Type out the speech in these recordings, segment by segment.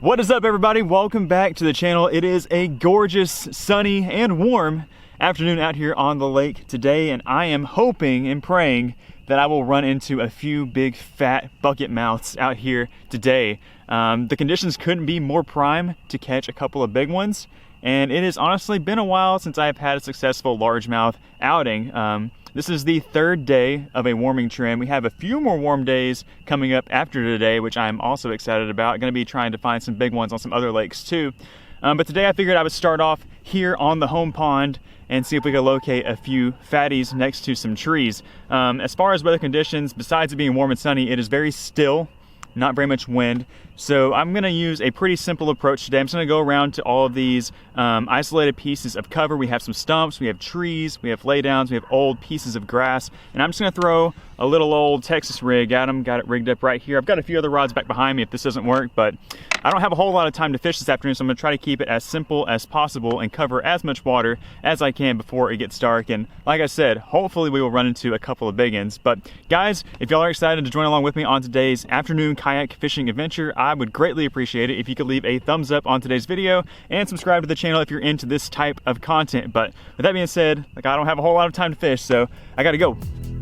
What is up, everybody? Welcome back to the channel. It is a gorgeous, sunny, and warm afternoon out here on the lake today, and I am hoping and praying that I will run into a few big fat bucket mouths out here today. The conditions couldn't be more prime to catch a couple of big ones, and it has honestly been a while since I've had a successful largemouth outing. This is the third day of a warming trend. We have a few more warm days coming up after today, which I'm also excited about. Going to be trying to find some big ones on some other lakes too. But today I figured I would start off here on the home pond and see if we could locate a few fatties next to some trees. As far as weather conditions, besides it being warm and sunny, it is very still, not very much wind. So I'm gonna use a pretty simple approach today. I'm just gonna go around to all of these isolated pieces of cover. We have some stumps, we have trees, we have laydowns, we have old pieces of grass, and I'm just gonna throw a little old Texas rig at them. Got it rigged up right here. I've got a few other rods back behind me if this doesn't work, but I don't have a whole lot of time to fish this afternoon, so I'm gonna try to keep it as simple as possible and cover as much water as I can before it gets dark. And like I said, hopefully we will run into a couple of biggins. But guys, if y'all are excited to join along with me on today's afternoon kayak fishing adventure, I would greatly appreciate it if you could leave a thumbs up on today's video and subscribe to the channel if you're into this type of content. But with that being said, I don't have a whole lot of time to fish, so I gotta go.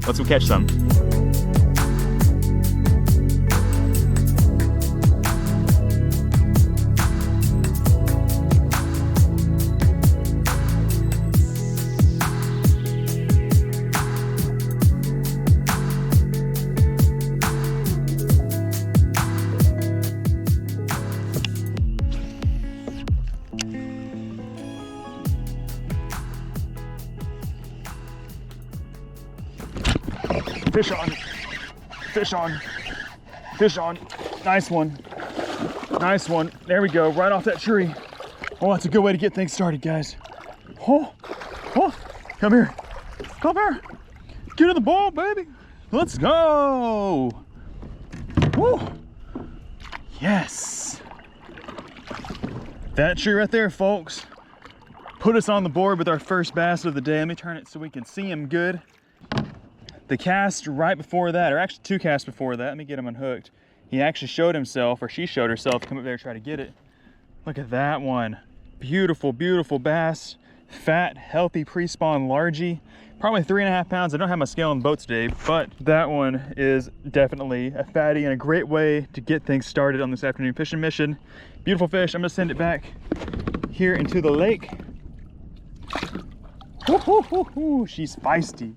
Let's go catch some. Fish on, fish on, fish on. Nice one, nice one. There we go, right off that tree. Oh, that's a good way to get things started, guys. Oh, oh, come here, come here. Get in the ball, baby. Let's go. Woo. Yes. That tree right there, folks, put us on the board with our first bass of the day. Let me turn it so we can see him good. The cast right before that, or actually two casts before that, let me get him unhooked. He actually showed himself, or she showed herself, come up there and try to get it. Look at that one. Beautiful, beautiful bass. Fat, healthy, pre-spawn largie. Probably 3.5 pounds. I don't have my scale on the boat today, but that one is definitely a fatty and a great way to get things started on this afternoon fishing mission. Beautiful fish. I'm gonna send it back here into the lake. Woo-hoo-hoo-hoo. She's feisty.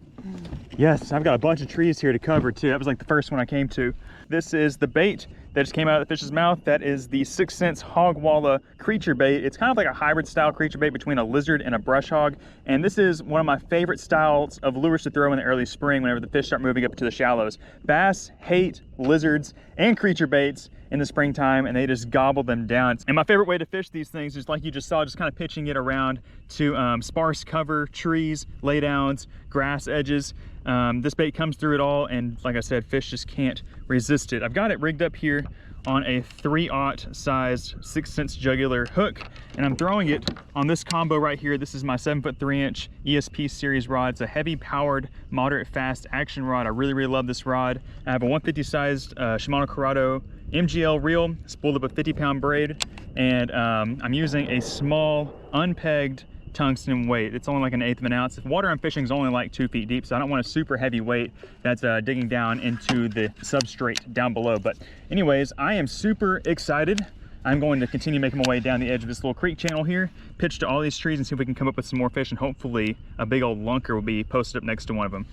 Yes, I've got a bunch of trees here to cover too. That was like the first one I came to. This is the bait that just came out of the fish's mouth. That is the 6 Sense Hog Walla creature bait. It's kind of like a hybrid style creature bait between a lizard and a brush hog. And this is one of my favorite styles of lures to throw in the early spring whenever the fish start moving up to the shallows. Bass hate lizards and creature baits in the springtime, and they just gobble them down. And my favorite way to fish these things is like you just saw, just kind of pitching it around to sparse cover, trees, laydowns, grass edges. This bait comes through it all, and like I said, fish just can't resist it. I've got it rigged up here on a 3/0 sized 6 Sense jugular hook, and I'm throwing it on this combo right here. This is my 7'3" ESP series rod. It's a heavy powered, moderate fast action rod. I really, really love this rod. I have a 150 sized Shimano Corrado MGL reel, spooled up a 50-pound braid, and I'm using a small unpegged tungsten weight. It's only like 1/8 of an ounce. The water I'm fishing is only like 2 feet deep, so I don't want a super heavy weight that's digging down into the substrate down below. But anyways, I am super excited. I'm going to continue making my way down the edge of this little creek channel here, pitch to all these trees, and see if we can come up with some more fish, and hopefully a big old lunker will be posted up next to one of them.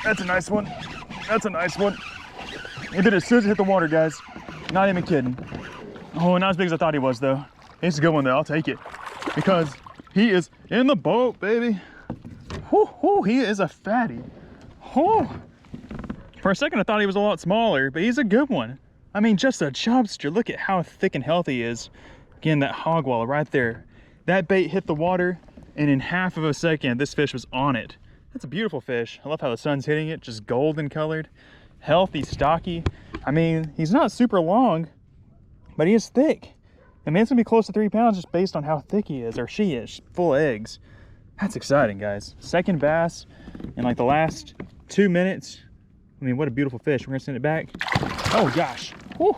That's a nice one. That's a nice one. He did it as soon as it hit the water, guys. Not even kidding. Oh, not as big as I thought he was, though. It's a good one, though. I'll take it. Because he is in the boat, baby. Whoo, whoo, he is a fatty. Oh. For a second, I thought he was a lot smaller, but he's a good one. I mean, just a chubster. Look at how thick and healthy he is. Again, that hog walla right there. That bait hit the water, and in half of a second, this fish was on it. That's a beautiful fish. I love how the sun's hitting it, just golden colored. Healthy, stocky. I mean, he's not super long, but he is thick. I mean, it's gonna be close to 3 pounds just based on how thick he is, or she is. She's full of eggs. That's exciting, guys. Second bass in like the last 2 minutes. I mean, what a beautiful fish. We're gonna send it back. Oh gosh. Whew.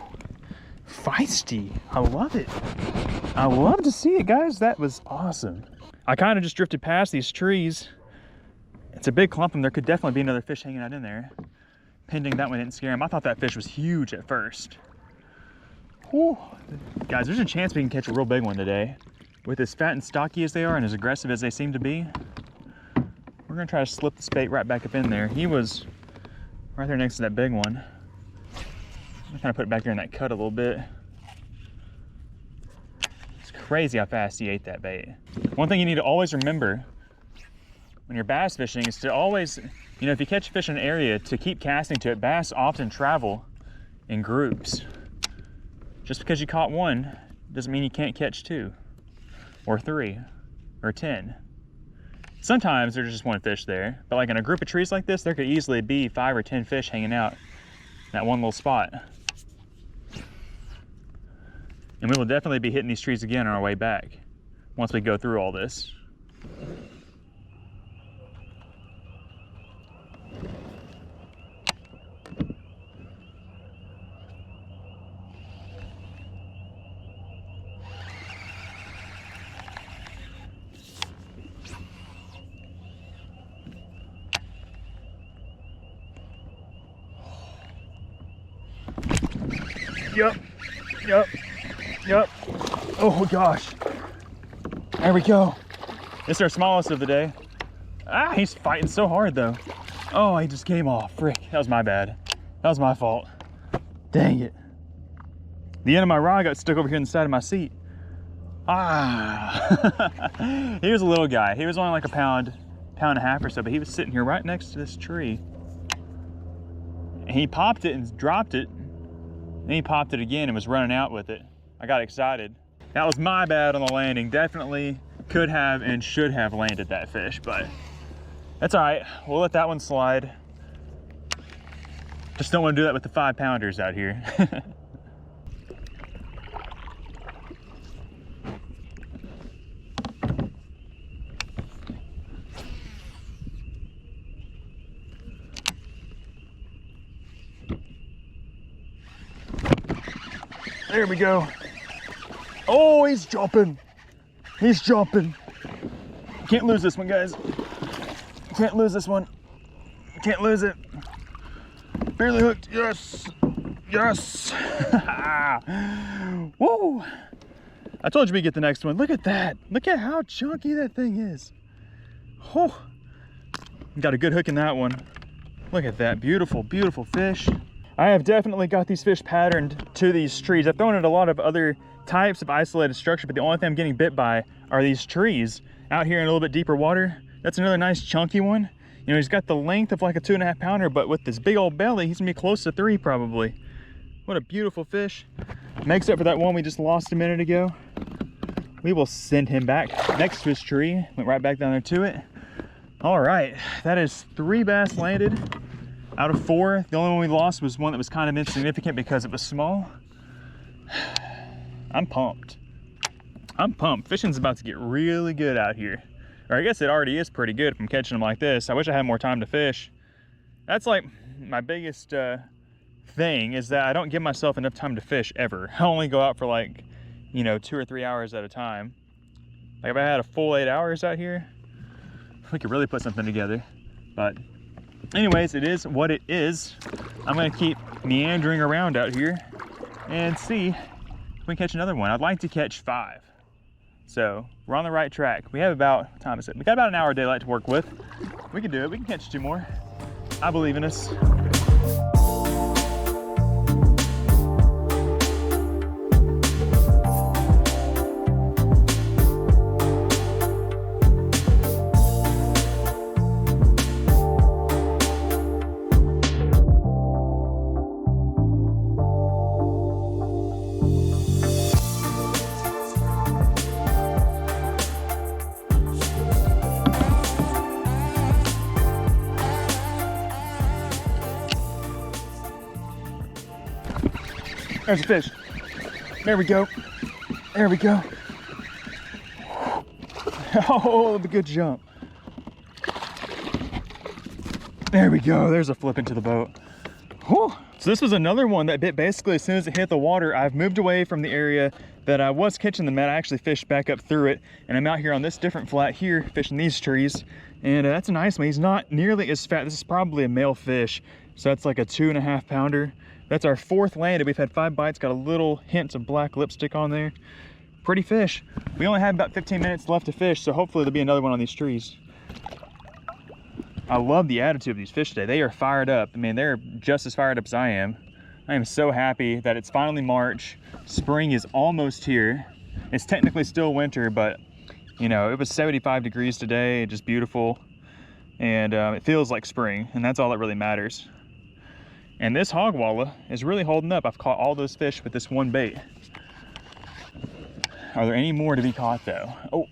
Feisty. I love it. I love to see it, guys. That was awesome. I kind of just drifted past these trees. It's a big clump, and there could definitely be another fish hanging out in there. Pending that one didn't scare him. I thought that fish was huge at first. Whew. Guys, there's a chance we can catch a real big one today. With as fat and stocky as they are and as aggressive as they seem to be, we're gonna try to slip the bait right back up in there. He was right there next to that big one. I'm kind of put it back there in that cut a little bit. It's crazy how fast he ate that bait. One thing you need to always remember when you're bass fishing is to always, you know, if you catch fish in an area, to keep casting to it. Bass often travel in groups. Just because you caught one doesn't mean you can't catch 2 or 3 or 10. Sometimes there's just one fish there, but like in a group of trees like this, there could easily be 5 or 10 fish hanging out in that one little spot. And we will definitely be hitting these trees again on our way back once we go through all this. Yep. Oh gosh. There we go. It's our smallest of the day. Ah, he's fighting so hard though. Oh, he just came off. Frick, that was my bad. That was my fault. Dang it. The end of my rod got stuck over here in the side of my seat. Ah. He was a little guy. He was only like a pound and a half or so, but he was sitting here right next to this tree. And he popped it and dropped it. Then he popped it again and was running out with it. I got excited. That was my bad on the landing. Definitely could have and should have landed that fish, but that's all right. We'll let that one slide. Just don't want to do that with the 5-pounders out here. There we go. Oh, he's jumping. He's jumping. Can't lose this one, guys. Can't lose this one. Can't lose it. Barely hooked. Yes. Yes. Whoa. I told you we'd get the next one. Look at that. Look at how chunky that thing is. Oh. Got a good hook in that one. Look at that. Beautiful, beautiful fish. I have definitely got these fish patterned to these trees. I've thrown at a lot of other types of isolated structure, but the only thing I'm getting bit by are these trees out here in a little bit deeper water. That's another nice chunky one. You know, he's got the length of like a 2.5 pounder, but with this big old belly, he's gonna be close to 3 probably. What a beautiful fish. Makes up for that one we just lost a minute ago. We will send him back next to his tree. Went right back down there to it. All right, that is 3 bass landed out of 4. The only one we lost was one that was kind of insignificant because it was small. I'm pumped. I'm pumped. Fishing's about to get really good out here. Or I guess it already is pretty good if I'm catching them like this. I wish I had more time to fish. That's like my biggest thing, is that I don't give myself enough time to fish ever. I only go out for like, you know, 2 or 3 hours at a time. Like if I had a full 8 hours out here, we could really put something together. But anyways, it is what it is. I'm gonna keep meandering around out here and see if we can catch another one. I'd like to catch 5. So we're on the right track. We have about, what time is it? We got about an hour of daylight to work with. We can do it. We can catch 2 more. I believe in us. There's a fish. There we go. There we go. Oh, the good jump. There we go, there's a flip into the boat. Whew. So this was another one that bit basically as soon as it hit the water. I've moved away from the area that I was catching them at. I actually fished back up through it, and I'm out here on this different flat here fishing these trees. And that's a nice one. He's not nearly as fat. This is probably a male fish, so that's like a 2.5 pounder. That's our 4th landed. We've had 5 bites, got a little hint of black lipstick on there. Pretty fish. We only have about 15 minutes left to fish, so hopefully there'll be another one on these trees. I love the attitude of these fish today. They are fired up. I mean, they're just as fired up as I am. I am so happy that it's finally March. Spring is almost here. It's technically still winter, but you know, it was 75 degrees today, just beautiful. And it feels like spring, and that's all that really matters. And this hog walla is really holding up. I've caught all those fish with this one bait. Are there any more to be caught though? Oh,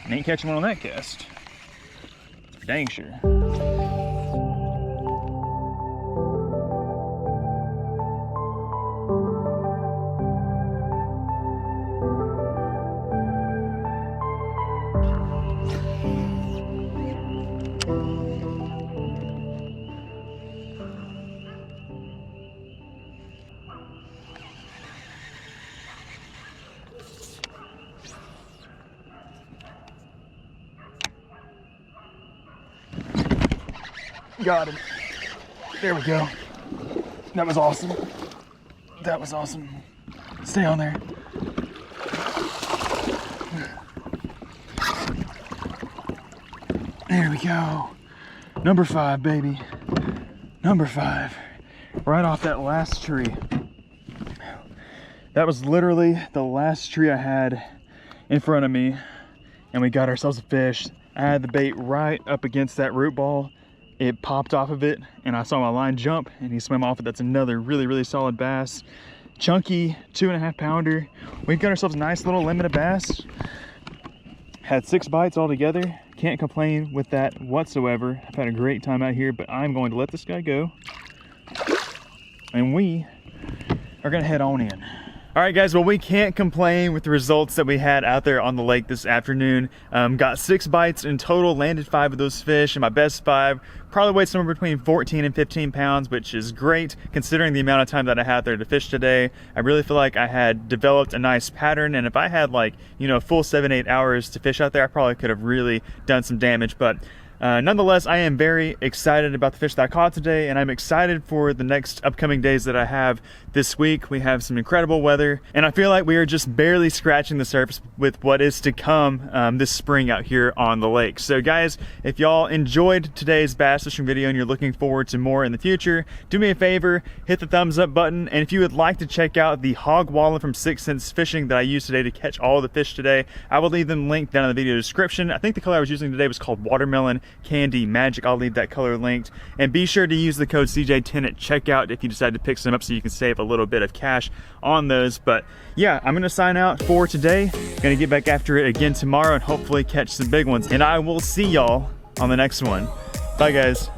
ain't catching one on that cast. For dang sure. Got him. There we go. That was awesome. That was awesome. Stay on there. There we go. Number 5, baby. Number 5. Right off that last tree. That was literally the last tree I had in front of me, and we got ourselves a fish. I had the bait right up against that root ball. It popped off of it, and I saw my line jump, and he swam off it. That's another really, really solid bass. Chunky 2.5 pounder. We've got ourselves a nice little limited bass. Had 6 bites altogether. Can't complain with that whatsoever. I've had a great time out here, but I'm going to let this guy go. And we are gonna head on in. All right, guys, well, we can't complain with the results that we had out there on the lake this afternoon. Got 6 bites in total, landed 5 of those fish, and my best 5 probably weighed somewhere between 14 and 15 pounds, which is great considering the amount of time that I had there to fish today. I really feel like I had developed a nice pattern, and if I had like, you know, a full 7-8 hours to fish out there, I probably could have really done some damage. But nonetheless, I am very excited about the fish that I caught today, and I'm excited for the next upcoming days that I have this week. We have some incredible weather, and I feel like we are just barely scratching the surface with what is to come this spring out here on the lake. So guys, if y'all enjoyed today's bass fishing video and you're looking forward to more in the future, do me a favor, hit the thumbs up button, and if you would like to check out the hog walla from 6th Sense Fishing that I used today to catch all the fish today, I will leave them linked down in the video description. I think the color I was using today was called Watermelon Candy Magic. I'll leave that color linked, and be sure to use the code CJ10 at checkout if you decide to pick some up so you can save a little bit of cash on those. But yeah, I'm gonna sign out for today. Gonna get back after it again tomorrow and hopefully catch some big ones, and I will see y'all on the next one. Bye guys.